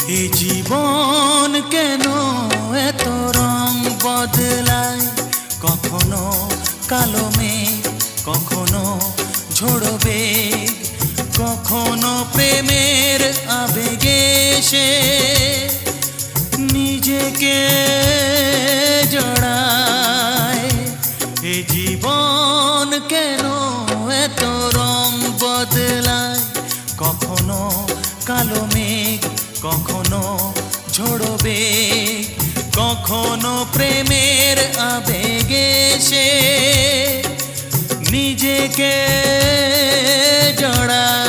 এ জীবন কেন এত রং বদলায়, কখনো কালো মেঘ, কখনো ঝোড়ো বেগ, কখনো প্রেমের আবেগে সে নিজেকে জড়ায়। এ জীবন কেন এত রং বদলায়, কখনো কালো মেঘ, কখনো ঝোড়ো বেগ, কখনো প্রেমের আবেগে সে নিজেকে জড়ায়।